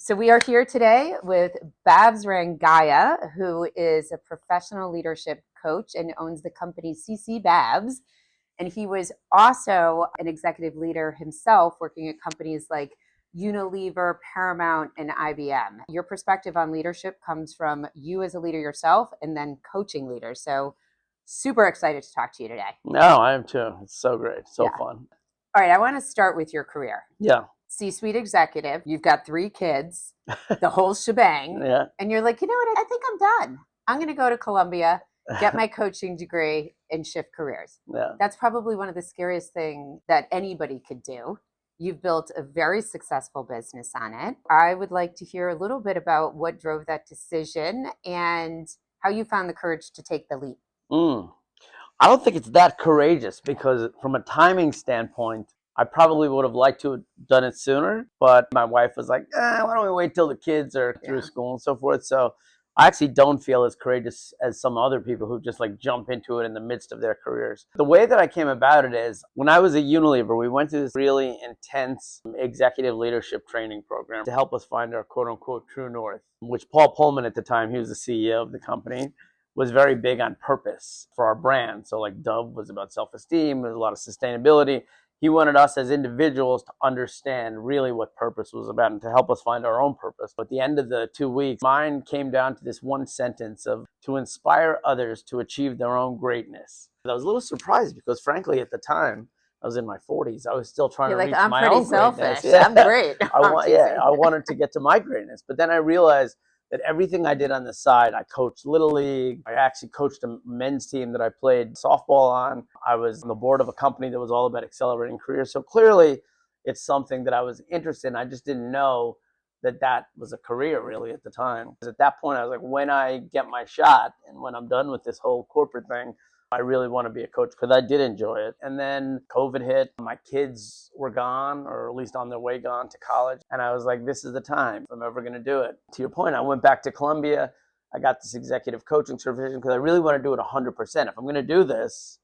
So we are here today with Babs Rang Gaia, who is a professional leadership coach and owns the company CC Babs. And he was also an executive leader himself, working at companies like Unilever, Paramount, and IBM. Your perspective on leadership comes from you as a leader yourself and then coaching leaders. So super excited to talk to you today. No, I am too. It's so great. So fun. All right, I want to start with your career. Yeah. C-suite executive, you've got 3 kids, the whole shebang. Yeah. And you're like, you know what? I think I'm done. I'm going to go to Columbia, get my coaching degree, and shift careers. Yeah. That's probably one of the scariest things that anybody could do. You've built a very successful business on it. I would like to hear a little bit about what drove that decision and how you found the courage to take the leap. I don't think it's that courageous because from a timing standpoint, I probably would have liked to have done it sooner, but my wife was like, why don't we wait till the kids are through school and so forth. So I actually don't feel as courageous as some other people who just like jump into it in the midst of their careers. The way that I came about it is when I was at Unilever, we went through this really intense executive leadership training program to help us find our quote unquote true north, which Paul Pullman at the time, he was the CEO of the company, was very big on purpose for our brand. So like Dove was about self-esteem, there's a lot of sustainability. He wanted us as individuals to understand really what purpose was about and to help us find our own purpose. But at the end of the 2 weeks, mine came down to this one sentence of to inspire others to achieve their own greatness. I was a little surprised because frankly, at the time, I was in my 40s. I was still trying to reach my own greatness. Yeah. I'm great. I wanted to get to my greatness. But then I realized that everything I did on the side, I coached Little League. I actually coached a men's team that I played softball on. I was on the board of a company that was all about accelerating careers. So clearly, it's something that I was interested in. I just didn't know that that was a career really at the time. Because at that point, I was like, when I get my shot and when I'm done with this whole corporate thing, I really want to be a coach because I did enjoy it. And then COVID hit, my kids were gone, or at least on their way gone to college. And I was like, this is the time if I'm ever going to do it. To your point, I went back to Columbia. I got this executive coaching certification because I really want to do it 100%. If I'm going to do this,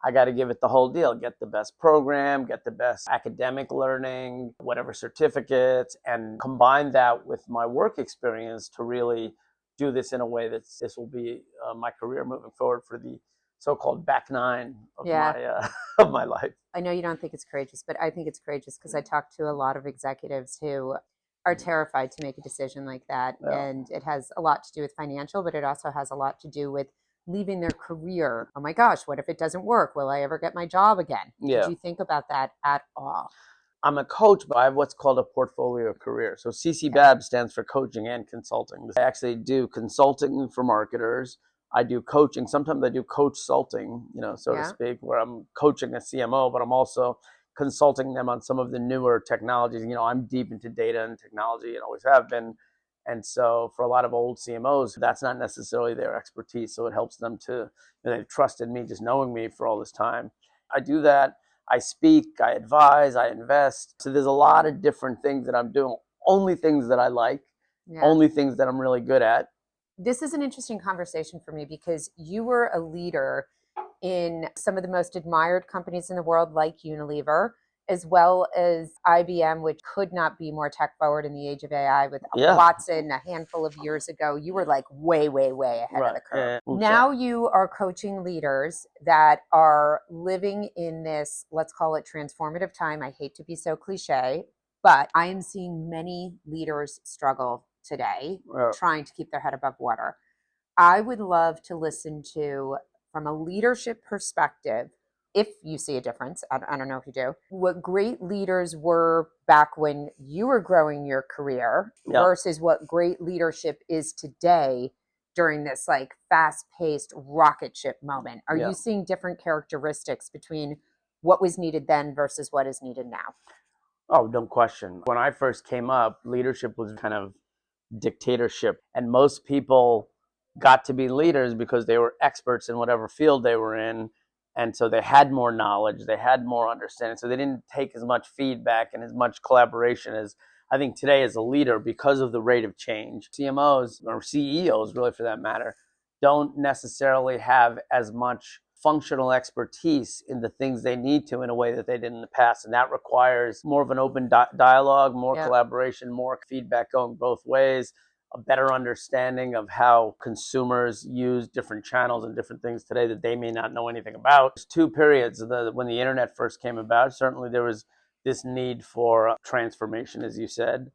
I got to give it the whole deal, get the best program, get the best academic learning, whatever certificates, and combine that with my work experience to really do this in a way that this will be my career moving forward for the so-called back nine of of my life. I know you don't think it's courageous, but I think it's courageous because I talk to a lot of executives who are terrified to make a decision like that. Yeah. And it has a lot to do with financial, but it also has a lot to do with leaving their career. Oh my gosh, what if it doesn't work? Will I ever get my job again? Yeah. Did you think about that at all? I'm a coach, but I have what's called a portfolio career. So CC Babs stands for coaching and consulting. I actually do consulting for marketers. I do coaching. Sometimes I do coach-sulting, so to speak, where I'm coaching a CMO, but I'm also consulting them on some of the newer technologies. I'm deep into data and technology and always have been. And so for a lot of old CMOs, that's not necessarily their expertise. So it helps them to, they've trusted me just knowing me for all this time. I do that. I speak, I advise, I invest. So there's a lot of different things that I'm doing, only things that I like, only things that I'm really good at. This is an interesting conversation for me because you were a leader in some of the most admired companies in the world, like Unilever, as well as IBM, which could not be more tech forward in the age of AI with Watson a handful of years ago. You were like way, way, way ahead of the curve. Now you are coaching leaders that are living in this, let's call it transformative time. I hate to be so cliche, but I am seeing many leaders struggle today trying to keep their head above water. I would love to listen to, from a leadership perspective, if you see a difference, I don't know if you do, what great leaders were back when you were growing your career versus what great leadership is today during this like fast-paced rocket ship moment. Are you seeing different characteristics between what was needed then versus what is needed now? Oh, no question. When I first came up, leadership was kind of dictatorship, and most people got to be leaders because they were experts in whatever field they were in, and so they had more knowledge, they had more understanding, so they didn't take as much feedback and as much collaboration as I think today as a leader because of the rate of change. CMOs or CEOs, really for that matter, don't necessarily have as much functional expertise in the things they need to in a way that they did in the past. And that requires more of an open dialogue, more collaboration, more feedback going both ways, a better understanding of how consumers use different channels and different things today that they may not know anything about. There's two periods. When the internet first came about, certainly there was this need for transformation, as you said.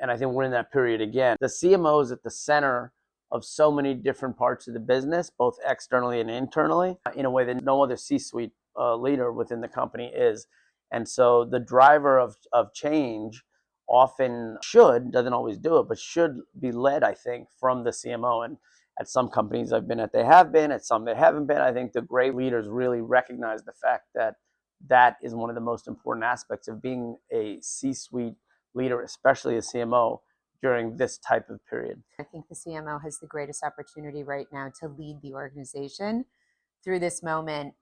And I think we're in that period again. The CMO is at the center of so many different parts of the business, both externally and internally, in a way that no other C-suite leader within the company is. And so the driver of change often doesn't always do it, but should be led, I think, from the CMO. And at some companies I've been at, they have been. At some they haven't been. I think the great leaders really recognize the fact that that is one of the most important aspects of being a C-suite leader, especially a CMO, during this type of period. I think the CMO has the greatest opportunity right now to lead the organization through this moment.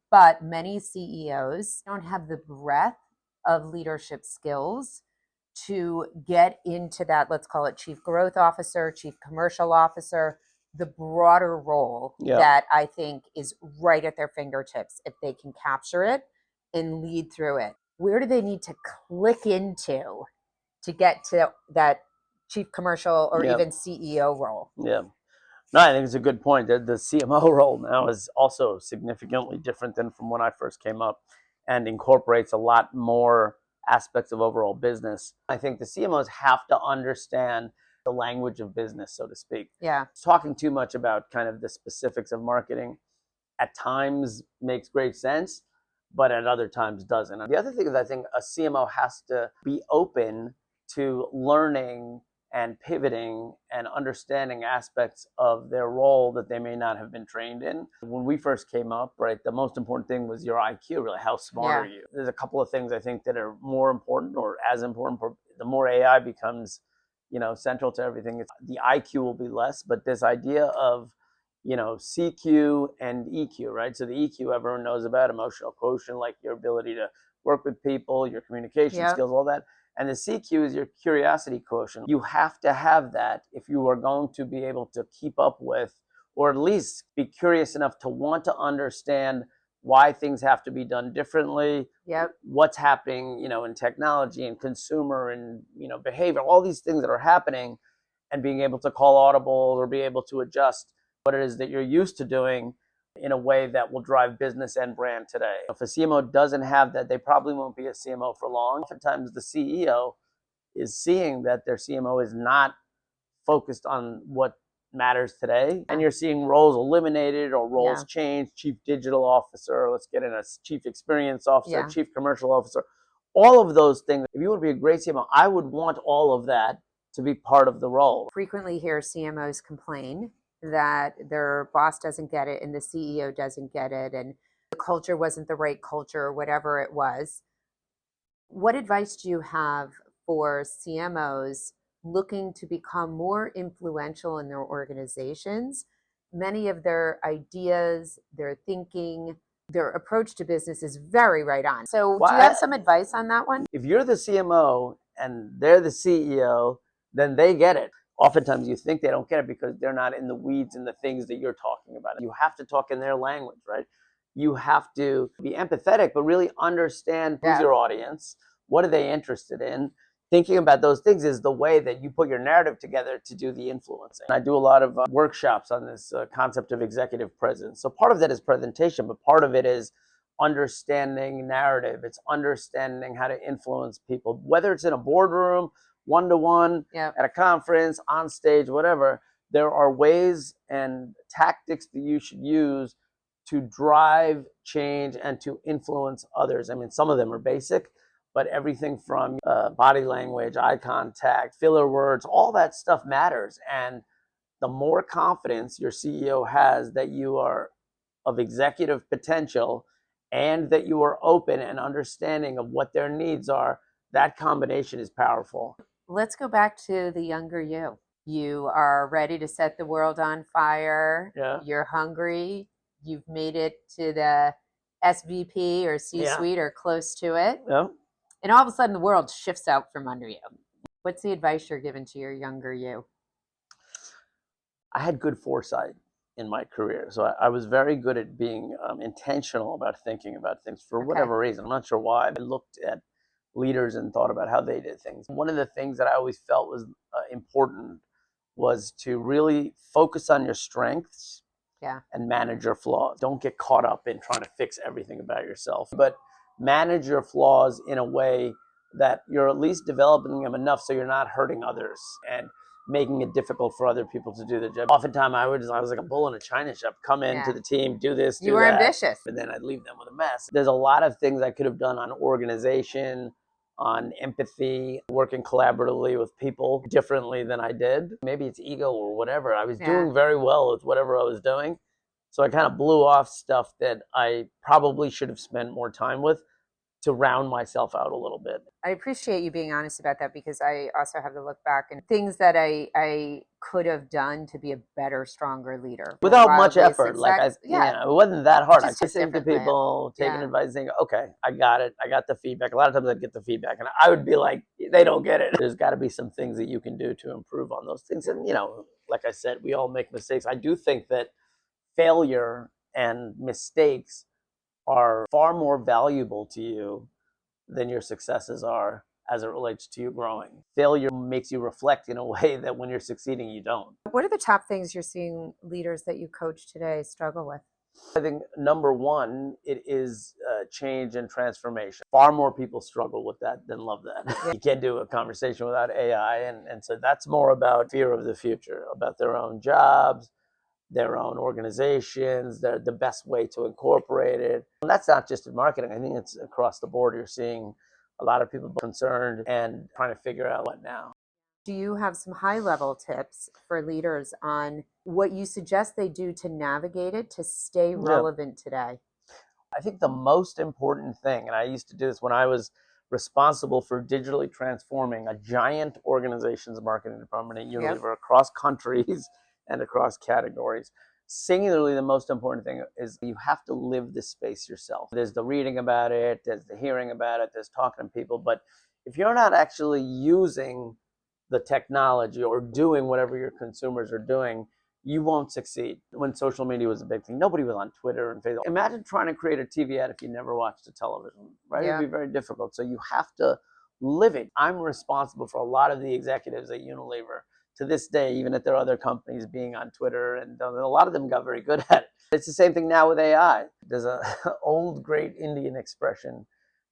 But many CEOs don't have the breadth of leadership skills to get into that, let's call it chief growth officer, chief commercial officer, the broader role that I think is right at their fingertips if they can capture it and lead through it. Where do they need to click into to get to that chief commercial or even CEO role? Yeah. No, I think it's a good point. The CMO role now is also significantly different than from when I first came up and incorporates a lot more aspects of overall business. I think the CMOs have to understand the language of business, so to speak. Yeah. Talking too much about kind of the specifics of marketing at times makes great sense, but at other times doesn't. The other thing is I think a CMO has to be open to learning and pivoting and understanding aspects of their role that they may not have been trained in. When we first came up, right, the most important thing was your IQ, really, how smart are you? There's a couple of things I think that are more important or as important. The more AI becomes, central to everything, the IQ will be less, but this idea of, CQ and EQ, right? So the EQ everyone knows about, emotional quotient, like your ability to work with people, your communication skills, all that. And the CQ is your curiosity quotient. You have to have that if you are going to be able to keep up with, or at least be curious enough to want to understand why things have to be done differently, what's happening, in technology and consumer and, behavior, all these things that are happening, and being able to call audible or be able to adjust what it is that you're used to doing in a way that will drive business and brand today. If a CMO doesn't have that, they probably won't be a CMO for long. Oftentimes the CEO is seeing that their CMO is not focused on what matters today. And you're seeing roles eliminated or roles changed, chief digital officer, let's get in a chief experience officer, chief commercial officer, all of those things. If you want to be a great CMO, I would want all of that to be part of the role. Frequently hear CMOs complain that their boss doesn't get it and the CEO doesn't get it and the culture wasn't the right culture or whatever it was. What advice do you have for CMOs looking to become more influential in their organizations? Many of their ideas, their thinking, their approach to business is very right on. So do you have some advice on that one? If you're the CMO and they're the CEO, then they get it. Oftentimes you think they don't get it because they're not in the weeds and the things that you're talking about. You have to talk in their language, right? You have to be empathetic, but really understand who's your audience. What are they interested in? Thinking about those things is the way that you put your narrative together to do the influencing. I do a lot of workshops on this concept of executive presence. So part of that is presentation, but part of it is understanding narrative. It's understanding how to influence people, whether it's in a boardroom, one-to-one, at a conference, on stage, whatever. There are ways and tactics that you should use to drive change and to influence others. I mean, some of them are basic, but everything from body language, eye contact, filler words, all that stuff matters. And the more confidence your CEO has that you are of executive potential and that you are open and understanding of what their needs are, that combination is powerful. Let's go back to the younger you. You are ready to set the world on fire. You're hungry. You've made it to the SVP or C-suite or close to it. And all of a sudden the world shifts out from under you. What's the advice you're giving to your younger you? I had good foresight. in my career. So I was very good at being intentional about thinking about things for Okay. whatever reason. I'm not sure why. I looked at leaders and thought about how they did things. One of the things that I always felt was important was to really focus on your strengths Yeah. and manage your flaws. Don't get caught up in trying to fix everything about yourself, but manage your flaws in a way that you're at least developing them enough so you're not hurting others and making it difficult for other people to do their job. Oftentimes I was like a bull in a china shop, come into Yeah. the team, do this, You do were that, ambitious. and then I'd leave them with a mess. There's a lot of things I could have done on organization, on empathy, working collaboratively with people differently than I did. Maybe it's ego or whatever. I was Yeah. doing very well with whatever I was doing. So I kind of blew off stuff that I probably should have spent more time with to round myself out a little bit. I appreciate you being honest about that, because I also have to look back and things that I could have done to be a better, stronger leader Without much effort. Yeah, It wasn't that hard. I just was listening to different plan. people, taking Yeah. advice, saying, okay, I got it. I got the feedback. A lot of times I'd get the feedback and I would be like, they don't get it. There's got to be some things that you can do to improve on those things. And, like I said, we all make mistakes. I do think that failure and mistakes are far more valuable to you than your successes are as it relates to you growing. Failure makes you reflect in a way that when you're succeeding, you don't. What are the top things you're seeing leaders that you coach today struggle with? I think number one, it is change and transformation. Far more people struggle with that than love that. Yeah. You can't do a conversation without AI. And so that's more about fear of the future, about their own jobs, their own organizations, the best way to incorporate it. And that's not just in marketing. I think it's across the board. You're seeing a lot of people concerned and trying to figure out what now. Do you have some high level tips for leaders on what you suggest they do to navigate it to stay relevant today? I think the most important thing, and I used to do this when I was responsible for digitally transforming a giant organization's marketing department at Unilever across countries and across categories. Singularly, the most important thing is you have to live this space yourself. There's the reading about it, there's the hearing about it, there's talking to people, but if you're not actually using the technology or doing whatever your consumers are doing, you won't succeed. When social media was a big thing, nobody was on Twitter and Facebook. Imagine trying to create a TV ad if you never watched a television, right? Yeah. It'd be very difficult. So you have to live it. I'm responsible for a lot of the executives at Unilever to this day, even at their other companies, being on Twitter, and a lot of them got very good at it. It's the same thing now with AI. There's an old great Indian expression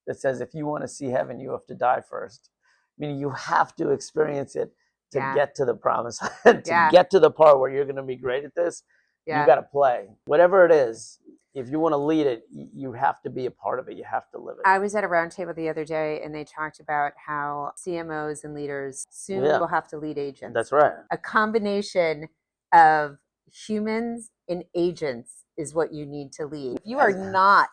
that says, if you want to see heaven, you have to die first. Meaning you have to experience it to get to the promised land, to get to the part where you're going to be great at this. You got to play. Whatever it is, if you want to lead it, you have to be a part of it. You have to live it. I was at a roundtable the other day and they talked about how CMOs and leaders soon will have to lead agents. That's right. A combination of humans and agents is what you need to lead. If you are not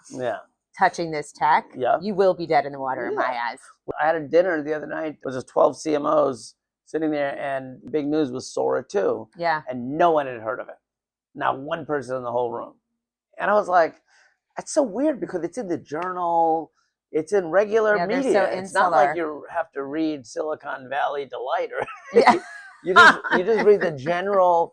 touching this tech, you will be dead in the water in my eyes. I had a dinner the other night. There was 12 CMOs sitting there, and big news was Sora 2. Yeah. And no one had heard of it. Not one person in the whole room. And I was like, that's so weird because it's in the journal. It's in regular media. So it's not like you have to read Silicon Valley Delight or you just read the general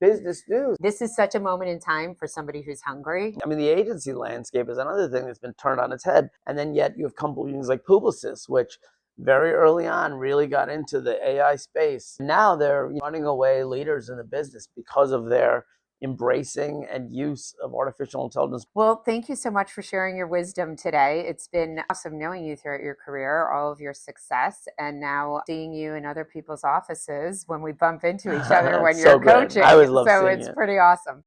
business news. This is such a moment in time for somebody who's hungry. I mean, the agency landscape is another thing that's been turned on its head. And then yet you have companies like Publicis, which very early on really got into the AI space. Now they're running away leaders in the business because of their embracing and use of artificial intelligence. Well, thank you so much for sharing your wisdom today. It's been awesome knowing you throughout your career, all of your success, and now seeing you in other people's offices when we bump into each other when you're coaching. I always love so seeing it's it. pretty awesome.